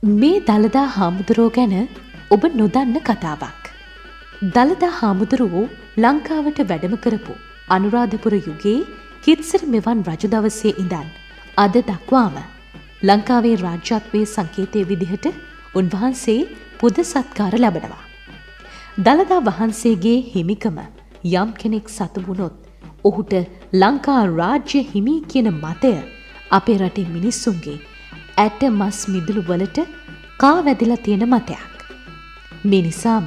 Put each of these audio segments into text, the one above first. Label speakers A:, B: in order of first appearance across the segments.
A: මේ දළදා හාමුදුරුවෝ ගැන ඔබ නොදන්න කතාවක්. දළදා හාමුදුරුවෝ ලංකාවට වැඩම කරපු අනුරාධපුර යුගයේ කිත්සර මෙවන් රජු දවසේ ඉඳන් අද දක්වාම ලංකාවේ රාජ්‍යත්වයේ සංකේතයේ විදිහට උන්වහන්සේ පුද සත්කාර ලැබනවා. දළදා වහන්සේගේ හිමිකම යම් කෙනෙක් සතු වුණොත් ඔහුට ලංකා රාජ්‍ය හිමි කියන මතය අපේ රටේ මිනිස්සුන්ගේ ඇට මස් මිදුළු වලට කා වැදිලා තියෙන මතයක්. මේ නිසාම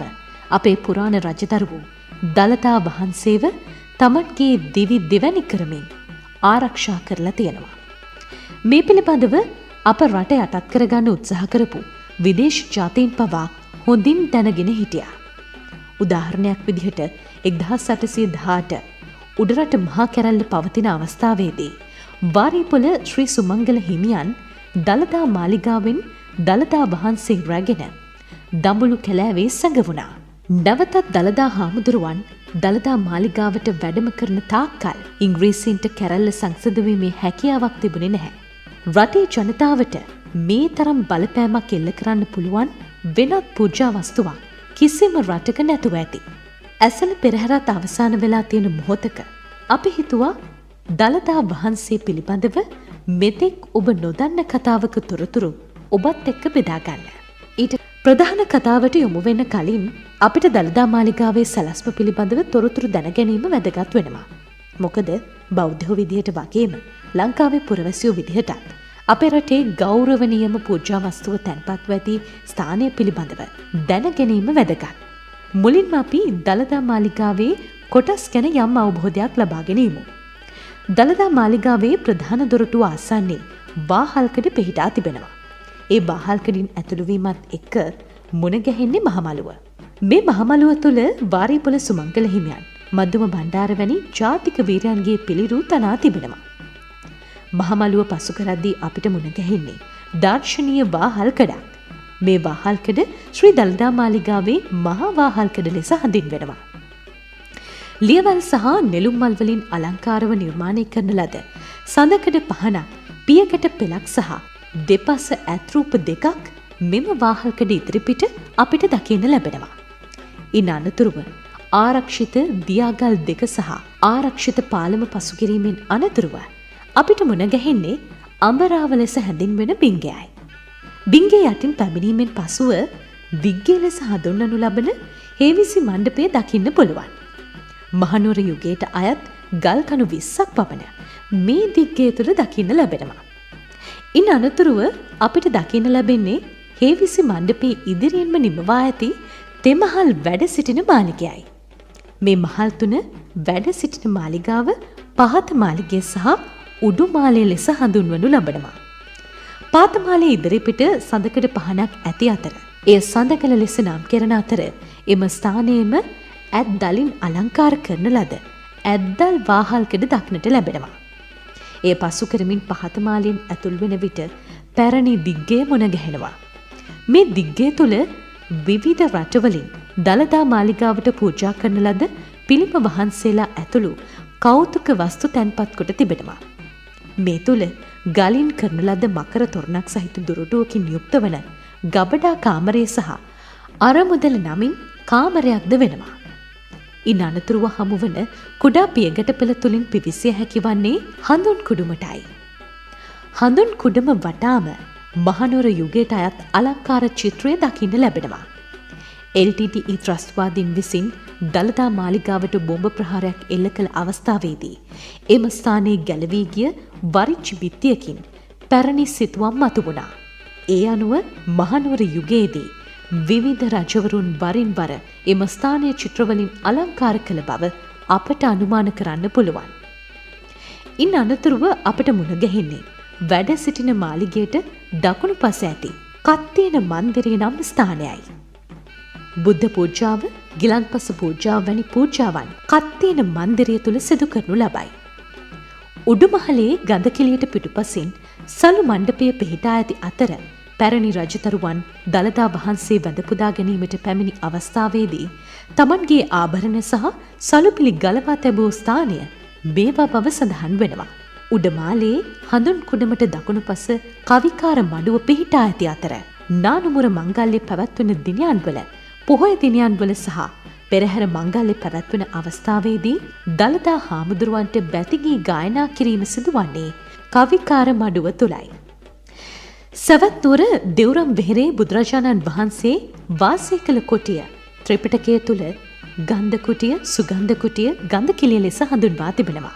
A: අපේ පුරාණ රජදරුවෝ දළදා වහන්සේව තමන්ගේ දිවි දෙවැනි කරමින් ආරක්ෂා කරලා තියෙනවා. මේ පිළිබඳව අප රට යටත් කරගන්න උත්සාහ කරපු විදේශ ජාතීන් පවා හොඳින් දැනගෙන හිටියා. උදාහරණයක් විදිහට 1818 උඩරට මහා කැරැල්ල පවතින අවස්ථාවේදී වාරිපොළ ශ්‍රී සුමංගල හිමියන් දළදා මාලිගාවෙන් දළදා වහන්සේ රැගෙන දඹුලු කැලෑවේ සැඟවුණා. නැවතත් දළදා හාමුදුරුවන් දළදා මාලිගාවට වැඩම කරන තාක්කල් ඉංග්‍රීසීන්ට කැරැල්ල සංසදවීමේ හැකියාවක් තිබුණේ නැහැ. රටේ ජනතාවට මේ තරම් බලපෑමක් එල්ල කරන්න පුළුවන් වෙනත් පූජා වස්තුවක් කිසිම රටක නැතුව ඇති. ඇසළ පෙරහැරත් අවසාන වෙලා තියෙන මොහොතක අපි හිතුවා දළදා වහන්සේ පිළිබඳව මෙතෙක් ඔබ නොදන්න කතාවක තොරතුරු ඔබත් එක්ක බෙදා ගන්න. ඊට ප්‍රධාන කතාවට යොමු වෙන්න කලින් අපිට දළදා මාලිගාවේ සැලැස්ම පිළිබඳව තොරතුරු දැන ගැනීම වැදගත් වෙනවා. මොකද බෞද්ධ විදිහට වගේම ලංකාවේ පුරවැසියෝ විදිහටත් අපේ රටේ ගෞරවනීයම පූජා වස්තුව තැන්පත්ව ඇති ස්ථානය පිළිබඳව දැන ගැනීම වැදගත්. මුලින්ම අපි දළදා මාලිගාවේ කොටස් ගැන යම් අවබෝධයක් ලබා ගැනීමු. දළදා මාලිගාවේ ප්‍රධාන දොරටුව ආසන්නයේ වාහල්කඩ පිහිටා තිබෙනවා. ඒ වාහල්කඩින් ඇතුළුවීමත් එක්ක මුණ ගැහෙන්නේ මහමළුව. මේ මහමළුව තුළ වාරිපොළ සුමංගල හිමියන් මධ්‍යම බණ්ඩාර වැනි ජාතික වීරයන්ගේ පිළිරු තනා තිබෙනවා. මහමළුව පසු කරද්දී අපිට මුණ ගැහෙන්නේ දර්ශනීය වාහල්කඩක්. මේ වාහල්කඩ ශ්‍රී දළදා මාලිගාවේ මහා වාහල්කඩ ලෙස හඳුන්වනවා. ලියවල් සහ නෙළුම් මල් වලින් අලංකාරව නිර්මාණය කරන ලද සඳකඩ පහනක්, පියකට පෙළක් සහ දෙපස ඇත්රූප දෙකක් මෙම වාහල්කඩ ඉදිරිපිට අපිට දකින්න ලැබෙනවා. ඉන් අනතුරුව ආරක්ෂිත දියාගල් දෙක සහ ආරක්ෂිත පාලම පසුකිරීමෙන් අනතුරුව අපිට මුණ ගැහෙන්නේ අඹරාව ලෙස හැඳින්වෙන බිංගයයි. බිංගේ යටින් පැමිණීමෙන් පසුව දිග්ගේ ලෙස හඳුන්වනු ලබන හේවිසි මණ්ඩපය දකින්න පුළුවන්. මහනුවර යුගයට අයත් ගල් කණු 20ක් පමණ මේ දිග්ගේ තුළ දකින්න ලැබෙනවා. ඉන් අනතුරුව අපිට දකින්න ලැබෙන්නේ හේවිසි මණ්ඩපයේ ඉදිරියෙන්ම නිමවා ඇති තෙමහල් වැඩ සිටින මාලිගයයි. මේ මහල් තුන වැඩ සිටින මාලිගාව පහත මාලිගය සහ උඩුමාලය ලෙස හඳුන්වනු ලබනවා. පාතමාලයේ ඉදිරිපිට සඳකඩ පහනක් ඇති අතර එය සඳකල ලෙස නම් කෙරෙන අතර එම ස්ථානයේම ඇත්දලින් අලංකාර කරන ලද ඇත්දල් වාහල්කඩ දක්නට ලැබෙනවා. එය පසු කරමින් පහතමාලයෙන් ඇතුල් වෙන විට පැරණි දිග්ගේ මුණ ගැහෙනවා. මේ දිග්ගේ තුල විවිධ රටවලින් දළදා මාලිගාවට පූජා කරන ලද පිළිම වහන්සේලා ඇතුළු කෞතුක වස්තු තැන්පත් කොට තිබෙනවා. මේ තුල ගලින් කරන ලද මකර තොරණක් සහිත දොරටුවකින් යුක්ත වන ගබඩා කාමරය සහ අරමුදල නමින් කාමරයක්ද වෙනවා. ඉන් අනතුරුව හමුවන කුඩා පියගැට පෙළ තුලින් පිවිසිය හැකි වන්නේ හඳුන් කුඩුමටයි. හඳුන් කුඩුම වටාම මහනුවර යුගයට අයත් අලංකාර චිත්‍රය දකින්න ලැබෙනවා. LTTE ත්‍රස්තවාදීන් විසින් දළදා මාලිගාවට බෝම්බ ප්‍රහාරයක් එල්ල කළ අවස්ථාවේදී එම ස්ථානයේ ගැලවී ගිය වරිච්චි බිත්තියකින් පැරණි සිතුවම් මතුවුණා. ඒ අනුව මහනුවර යුගයේදී විවිධ රජවරුන් වරින් වර එම ස්ථානීය චිත්‍රවලින් අලංකාර කළ බව අපට අනුමාන කරන්න පුළුවන්. ඉන් අනතුරුව අපට මුණ ගැහෙන්නේ වැඩ සිටින මාලිගයට දකුණු පස ඇති කත්තියන මන්දිරය නම් ස්ථානයයි. බුද්ධ පූජාව, ගිලන්පස පූජාව වැනි පූජාවන් කත්තියන මන්දිරය තුල සිදු කරනු ලබයි. උඩුමහලේ ගඳකිලියට පිටුපසින් සලු මණ්ඩපය පිහිටා ඇති අතර පැරණි රජතරුවන් දළදා වහන්සේ වැඳ පුදා ගැනීමට පැමිණි අවස්ථාවේදී තමන්ගේ ආභරණ සහ සලුපිලි ගලවා තැබූ ස්ථානය මේවා බව සඳහන් වෙනවා. උඩමාලේ හඳුන් කුඩමට දකුණු පස කවිකාර මඩුව පිහිටා ඇති අතර නානුමුර මංගල්‍ය පැවැත්වෙන දිනයන්වල පොහොය දිනයන්වල සහ පෙරහැර මංගල්‍ය පැවැත්වෙන අවස්ථාවේදී දළදා හාමුදුරුවන්ට බැතිගී ගායනා කිරීම සිදුවන්නේ කවිකාර මඩුව තුලයි. සවැත් නුවර දෙව්රම් වෙහෙරේ බුදුරජාණන් වහන්සේ වාසය කළ කුටිය ත්‍රිපිටකය තුල ගන්ධ කුටිය, සුගන්ධ කුටිය, ගන්ධ කිලිය ලෙස හඳුන්වා තිබෙනවා.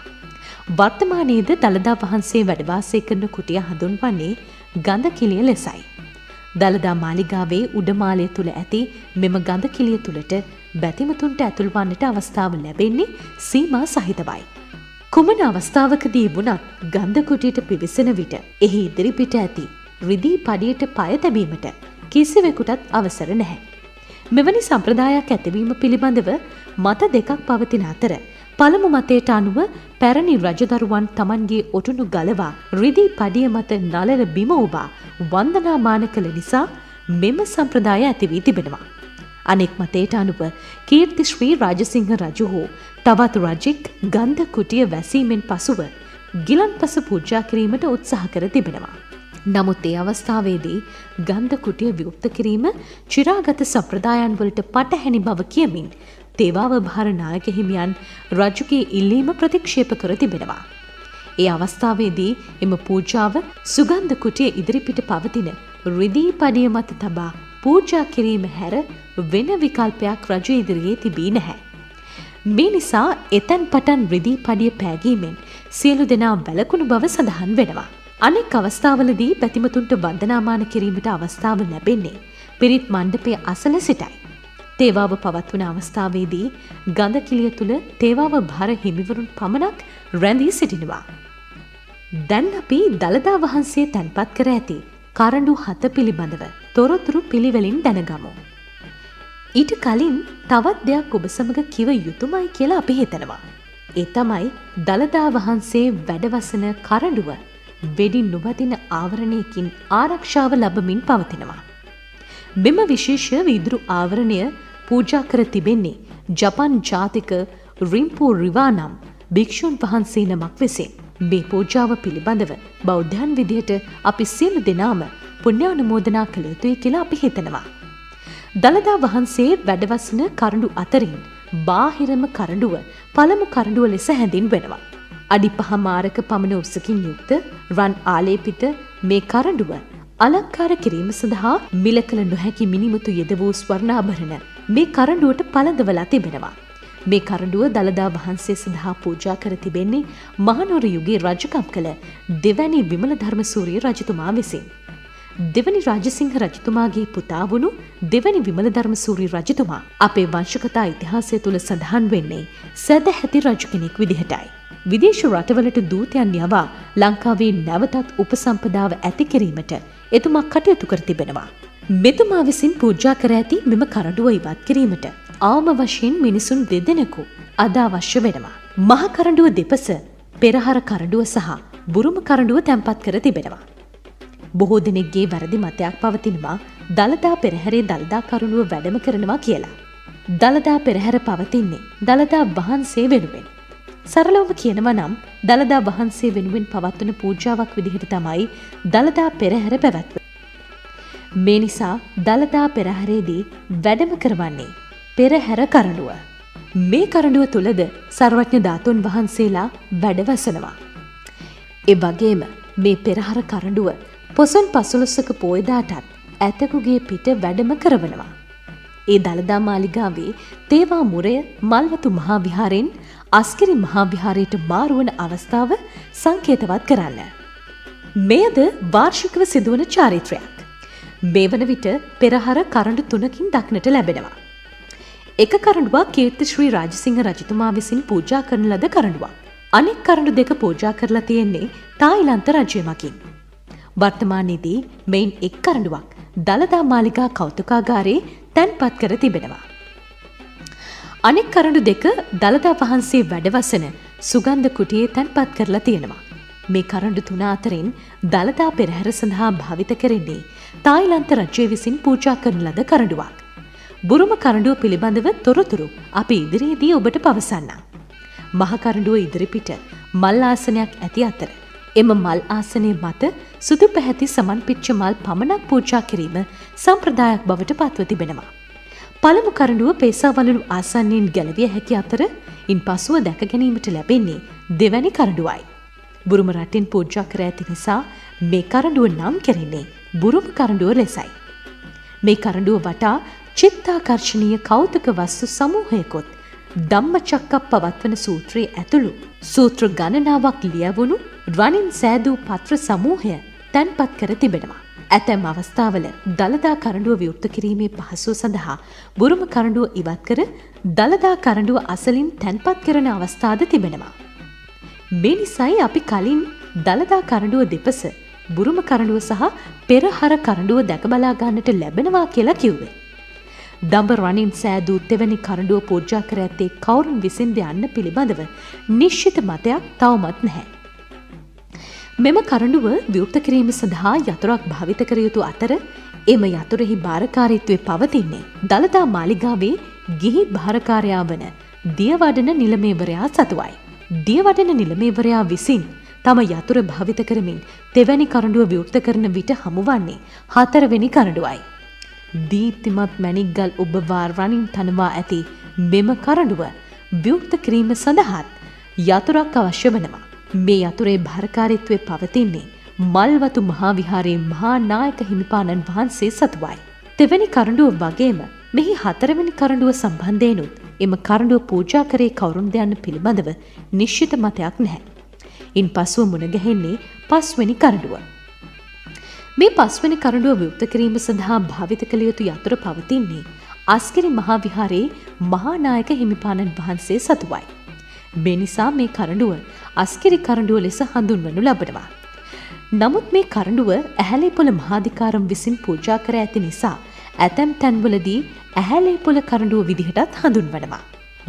A: වර්තමානයේද දළදා වහන්සේ වැඩ වාසය කරන කුටිය හඳුන්වන්නේ ගන්ධ කිලිය ලෙසයි. දළදා මාලිගාවේ උඩමාලය තුල ඇති මෙම ගන්ධ කිලිය තුලට බැතිමතුන්ට ඇතුල් වන්නට අවස්ථාව ලැබෙන්නේ සීමා සහිතවයි. කුමන අවස්ථාවකදී වුණත් ගන්ධ කුටියට පිවිසෙන විට එහි ඉදිරිපිට ඇති රිදී පඩියට පය තැබීමට කිසිවෙකුටත් අවසර නැහැ. මෙවැනි සම්ප්‍රදායක් ඇතිවීම පිළිබඳව මත දෙකක් පවතින අතර පළමු මතයට අනුව පැරණි රජදරුවන් තමන්ගේ ඔටුනු ගලවා රිදී පඩිය මත නළල බිම ඔබා වන්දනාමාන කළ නිසා මෙම සම්ප්‍රදාය ඇති වී තිබෙනවා. අනෙක් මතයට අනුව කීර්ති ශ්‍රී රාජසිංහ රජු හෝ තවත් රජෙක් ගන්ධ කුටිය වැසීමෙන් පසුව ගිලන්පස පූජා කිරීමට උත්සාහ කර තිබෙනවා. නමුත් ඒ අවස්ථාවේදී ගන්ධ කුටිය විවෘත කිරීම චිරාගත සම්ප්‍රදායන් වලට පටහැනි බව කියමින් තේවාව භාර නායක හිමියන් රජුගේ ඉල්ලීම ප්‍රතික්ෂේප කර තිබෙනවා. ඒ අවස්ථාවේදී එම පූජාව සුගන්ධ කුටිය ඉදිරිපිට පවතින රිදී පඩිය මත තබා පූජා කිරීම හැර වෙන විකල්පයක් රජු ඉදිරියේ තිබී නැහැ. මේ නිසා එතැන් පටන් රිදී පඩිය පෑගීමෙන් සියලු දෙනා වැළකුණු බව සඳහන් වෙනවා. අනෙක් අවස්ථාවලදී පැතිමතුන්ට වන්දනාමාන කිරීමට අවස්ථාව ලැබෙන්නේ පිරිත් මණ්ඩපයේ අසල සිටයි. තේවාව පවත්වන අවස්ථාවේදී ගඳ කිලිය තුල තේවාව භාර හිමිවරුන් පමණක් රැඳී සිටිනවා. දැන් අපි දළදා වහන්සේ තැන්පත් කර ඇති කරඬු 7 පිළිබඳව තොරතුරු පිළිවෙලින් දැනගමු. ඊට කලින් තවත් දෙයක් ඔබ සමග කිව යුතුමයි කියලා අපි හිතනවා. ඒ තමයි දළදා වහන්සේ වැඩවසන කරඬුව වෙඩි නොබදින ආවරණයකින් ආරක්ෂාව ලැබමින් පවතිනවා. මෙම විශේෂ වීදුරු ආවරණය පූජා කර තිබෙන්නේ ජපන් ජාතික රිම්පු රිවා නම් භික්ෂුන් වහන්සේ නමක් විසින්. මේ පූජාව පිළිබඳව බෞද්ධයන් විදිහට අපි සියලු දෙනාම පුණ්‍යානුමෝදනා කළ යුතුයි කියලා අපි හිතනවා. දළදා වහන්සේ වැඩවසන කරඬු අතරින් බාහිරම කරඬුව පළමු කරඬුව ලෙස හැඳින්වෙනවා. අඩි 5 මාරක පමණ උසකින් යුක්ත රන් ආලේපිත මේ කරඬුව අලංකාර කිරීම සඳහා මිල කළ නොහැකි මිනිමුතු යෙද වූ ස්වර්ණාභරණ මේ කරඬුවට පළඳවලා තිබෙනවා. මේ කරඬුව දළදා වහන්සේ සඳහා පූජා කර තිබෙන්නේ මහනුවර යුගයේ රජකම් කළ දෙවැනි විමල ධර්මසූරිය රජතුමා විසින්. දෙවැනි රාජසිංහ රජතුමාගේ පුතා වුණු දෙවැනි විමල ධර්මසූරිය රජතුමා අපේ වංශකතා ඉතිහාසය තුල සඳහන් වෙන්නේ සැදැහැති රජු කෙනෙක් විදිහටයි. විදේශ රටවලට දූතයන් යවා ලංකාවේ නැවතත් උපසම්පදාව ඇති කිරීමට එතුමා කටයුතු කර තිබෙනවා. මෙතුමා විසින් පූජා කර ඇති මෙම කරඬුව ඉවත් කිරීමට ආම වශයෙන් මිනිසුන් 2 දෙනෙකු අද අවශ්‍ය වෙනවා. මහ කරඬුව දෙපස පෙරහර කරඬුව සහ බුරුම කරඬුව තැන්පත් කර තිබෙනවා. බොහෝ දෙනෙක්ගේ වැරදි මතයක් පවතිනවා දළදා පෙරහැරේ දළදා කරඬුව වැඩම කරනවා කියලා. දළදා පෙරහැර පවතින්නේ දළදා වහන්සේ වෙනුවෙන්. සරලවම කියනවා නම් දළදා වහන්සේ වෙනුවෙන් පවත්වන පූජාවක් විදිහට තමයි දළදා පෙරහැර පැවැත්වෙන්නේ. මේ නිසා දළදා පෙරහැරේදී වැඩම කරවන්නේ පෙරහැර කරඬුව. මේ කරඬුව තුලද සර්වඥ ධාතුන් වහන්සේලා වැඩවසනවා. ඒ වගේම මේ පෙරහැර කරඬුව පොසොන් 15ක පෝයදාටත් ඇතකුගේ පිට වැඩම කරවනවා. ඒ දළදා මාලිගාවේ තේවා මුරය මල්වතු මහා විහාරයෙන් අස්කිරි මහා විහාරයට මාරුවන අවස්ථාව සංකේතවත් කරන්න. මෙයද වාර්ෂිකව සිදුවන චාරිත්‍රයක්. මේ වන විට පෙරහර කරඬු 3කින් දක්නට ලැබෙනවා. එක කරඬුවක් කීර්ති ශ්‍රී රාජසිංහ රජතුමා විසින් පූජා කරන ලද කරඬුවක්. අනෙක් කරඬු 2 පූජා කරලා තියෙන්නේ තායිලන්ත රජය මගින්. වර්තමානයේදී මෙයින් එක් කරඬුවක් දළදා මාලිගා කෞතුකාගාරයේ තැන්පත් කර තිබෙනවා. අනෙක් කරඬු 2 දළදා වහන්සේ වැඩවසන සුගන්ධ කුටියේ තැන්පත් කරලා තියෙනවා. මේ කරඬු 3 අතරින් දළදා පෙරහැර සඳහා භාවිත කරන්නේ තායිලන්ත රජය විසින් පූජා කරන ලද කරඬුවක්. බුරුම කරඬුව පිළිබඳව තොරතුරු අපි ඉදිරියේදී ඔබට පවසන්නම්. මහ කරඬුව ඉදිරිපිට මල් ආසනයක් ඇති අතර එම මල් ආසනය මත සුදු පැහැති සමන්පිච්ච මල් පමණක් පූජා කිරීම සම්ප්‍රදායක් බවට පත්ව තිබෙනවා. පළමු කරඬුව පේසාවලලු ආසන්නයෙන් ගැලවිය හැකි අතර ඉන් පසුව දැක ගැනීමට ලැබෙන්නේ දෙවැනි කරඬුවයි. බුරුම රටින් පූජා කර ඇති නිසා මේ කරඬුව නම් කෙරෙන්නේ බුරුම කරඬුව ලෙසයි. මේ කරඬුව වටා චිත්තාකර්ශනීය කෞතුක වස්තු සමූහයකොත් ධම්මචක්කප්පවත්තන සූත්‍රයේ ඇතුළු සූත්‍ර ගණනාවක් ලියවුණු රණින් සෑදූ පත්‍ර සමූහය තැන්පත් කර තිබෙනවා. ඇතැම් අවස්ථාවල දළදා කරඬුව විවෘත කිරීමේ පහසුව සඳහා බුරුම කරඬුව ඉවත් කර දළදා කරඬුව අසලින් තැන්පත් කරන අවස්ථාද තිබෙනවා. මේ නිසයි අපි කලින් දළදා කරඬුව දෙපස බුරුම කරඬුව සහ පෙරහර කරඬුව දැක බලා ගන්නට ලැබෙනවා කියලා කිව්වේ. දඹ රණින් සෑදූ තෙවැනි කරඬුව පූජා කර ඇත්තේ කවුරුන් විසින්ද යන්න පිළිබඳව නිශ්චිත මතයක් තවමත් නැහැ. මෙම කරඬුව විවෘත කිරීම සඳහා යතුරක් භාවිත කර යුතු අතර එම යතුරෙහි භාරකාරීත්වය පවතින්නේ දළදා මාලිගාවේ ගිහි භාරකාරයා වන දියවඩන නිලමේවරයා සතුවයි. දියවඩන නිලමේවරයා විසින් තම යතුර භාවිත කරමින් තෙවැනි කරඬුව විවෘත කරන විට හමුවන්නේ හතරවෙනි කරඬුවයි. දීප්තිමත් මැණික්ගල් ඔබවා රණින් තනවා ඇති මෙම කරඬුව විවෘත කිරීම සඳහාත් යතුරක් අවශ්‍ය වනවා. මේ යතුරේ භාරකාරීත්වය පවතින්නේ මල්වතු මහා විහාරයේ මහා නායක හිමිපාණන් වහන්සේ සතුවයි. තෙවැනි කරඬුව වගේම මෙහි හතරවෙනි කරඬුව සම්බන්ධයෙන්ුත් එම කරඬුව පූජා කරේ කවුරුන්ද යන්න පිළිබඳව නිශ්චිත මතයක් නැහැ. ඉන් පසුව මුණ ගැහෙන්නේ පස්වෙනි කරඬුව. මේ පස්වෙනි කරඬුව විවෘත කිරීම සඳහා භාවිත කළ යුතු යතුර පවතින්නේ අස්ගිරි මහා විහාරයේ මහා නායක හිමිපාණන් වහන්සේ සතුවයි. මේ නිසා මේ කරඬුව අස්ගිරි කරඬුව ලෙස හඳුන්වනු ලබනවා. නමුත් මේ කරඬුව ඇහැලේපොළ මහාධිකාරම් විසින් පූජා කර ඇති නිසා ඇතැම් තැන්වලදී ඇහැලේපොළ කරඬුව විදිහටත් හඳුන්වනවා.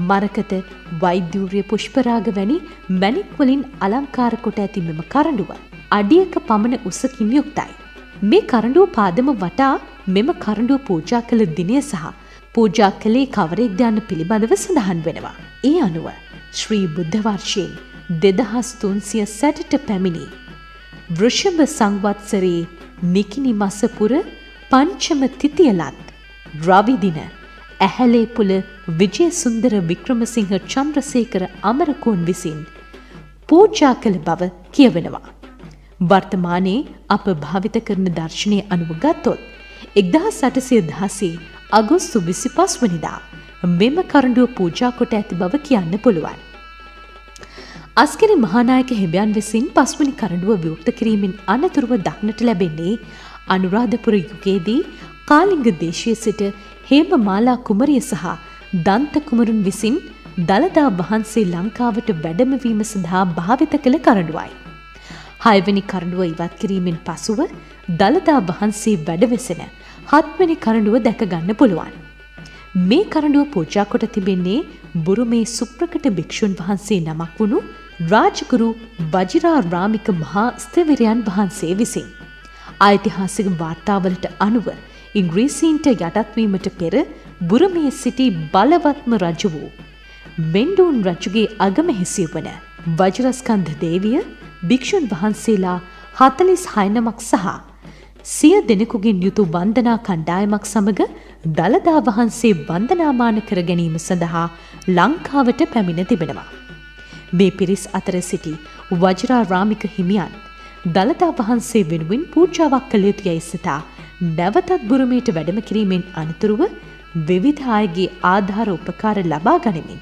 A: මරකත, වෛද්‍යූර්ය පුෂ්පරාග වැනි මැණික් වලින් අලංකාර කොට ඇති මෙම කරඬුව අඩියක පමණ උසකින් යුක්තයි. මේ කරඬුව පාදම වටා මෙම කරඬුව පූජා කළ දිනය සහ පූජා කළේ කවරෙක්ද යන්න පිළිබඳව සඳහන් වෙනවා. ඒ අනුව ශ්‍රී බුද්ධ වර්ෂයෙන් 2360ට පැමිණි වෘෂභ සංවත්සරේ නිකිනි මස පුර පංචම තිතියලත් රවි දින ඇහැලේපොළ විජයසුන්දර වික්‍රමසිංහ චන්ද්‍රසේකර අමරකෝන් විසින් පූජා කළ බව කියවෙනවා. වර්තමානයේ අප භාවිත කරන දර්ශනය අනුව ගත්තොත් 1816 අගෝස්තු 25 වෙනිදා මෙම කරඬුව පූජා කොට ඇති බව කියන්න පුළුවන්. අස්ගිරි මහානායක හිමියන් විසින් පස්වෙනි කරඬුව විවෘත කිරීමෙන් අනතුරුව දක්නට ලැබෙන්නේ අනුරාධපුර යුගයේදී කාලිංග දේශයේ සිට හේමමාලා කුමරිය සහ දන්ත කුමරුන් විසින් දළදා වහන්සේ ලංකාවට වැඩමවීම සඳහා භාවිත කළ කරඬුවයි. 6 වෙනි කරඬුව ඉවත් කිරීමෙන් පසුව දළදා වහන්සේ වැඩවෙසෙන 7 වෙනි කරඬුව දැක ගන්න පුළුවන්. මේ කරඬුව පූජා කොට තිබෙන්නේ බුරුමේ සුප්‍රකට භික්ෂුන් වහන්සේ නමක් වුණු රාජගුරු වජිරාරාමික මහා ස්ථවිරයන් වහන්සේ විසින්. ඓතිහාසික වාර්තාවලට අනුව ඉංග්‍රීසීන්ට යටත්වීමට පෙර බුරුමේ සිටි බලවත්ම රජු වූ මෙන්ඩූන් රජුගේ අගමැහිසිය වන වජිරස්කන්ධ දේවිය භික්ෂුන් වහන්සේලා 46 නමක් සහ 100 දෙනෙකුගෙන් යුතු වන්දනා කණ්ඩායමක් සමග දළදා වහන්සේ වන්දනාමාන කර ගැනීම සඳහා ලංකාවට පැමිණ තිබෙනවා. මේ පිරිස් අතර සිටි වජිරාරාමික හිමියන් දළදා වහන්සේ වෙනුවෙන් පූජාවක් කළ යුතු යයි සිතා නැවතත් බුරුමයට වැඩම කිරීමෙන් අනතුරුව විවිධ අයගේ ආධාර උපකාර ලබා ගනිමින්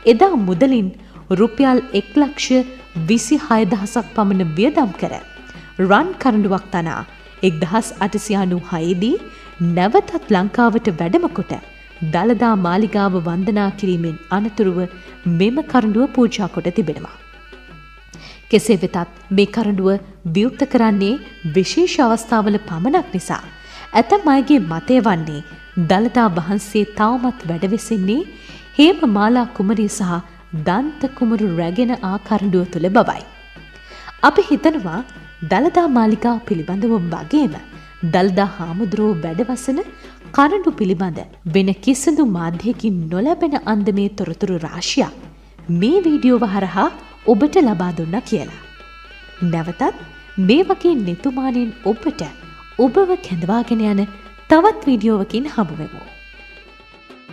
A: එදා මුදලින් රුපියල් 1,26,000ක් පමණ වියදම් කර රන් කරඬුවක් තනා 1896 දී නැවතත් ලංකාවට වැඩම කොට දළදා මාලිගාව වන්දනා කිරීමෙන් අනතුරුව මෙම කරඬුව පූජා කොට තිබෙනවා. කෙසේ වෙතත් මේ කරඬුව විවෘත කරන්නේ විශේෂ අවස්ථාවල පමණක් නිසා ඇතැම් අයගේ මතය වන්නේ දළදා වහන්සේ තවමත් වැඩවෙසෙන්නේ හේමමාලා කුමරිය සහ දන්ත කුමරු රැගෙන ආ කරඬුව තුළ බවයි. අපි හිතනවා දළදා මාලිගාව පිළිබඳව වගේම දළදා හාමුදුරුවෝ වැඩවසන කරඬු පිළිබඳ වෙන කිසිදු මාධ්‍යකින් නොලැබෙන අන්දමේ තොරතුරු රාශියක් මේ වීඩියෝව හරහා ඔබට ලබා දුන්නා කියලා. නැවතත් මේ වගේ නිතුමානෙන් ඔබට ඔබව කැඳවාගෙන යන තවත් වීඩියෝවකින් හමුවෙමු.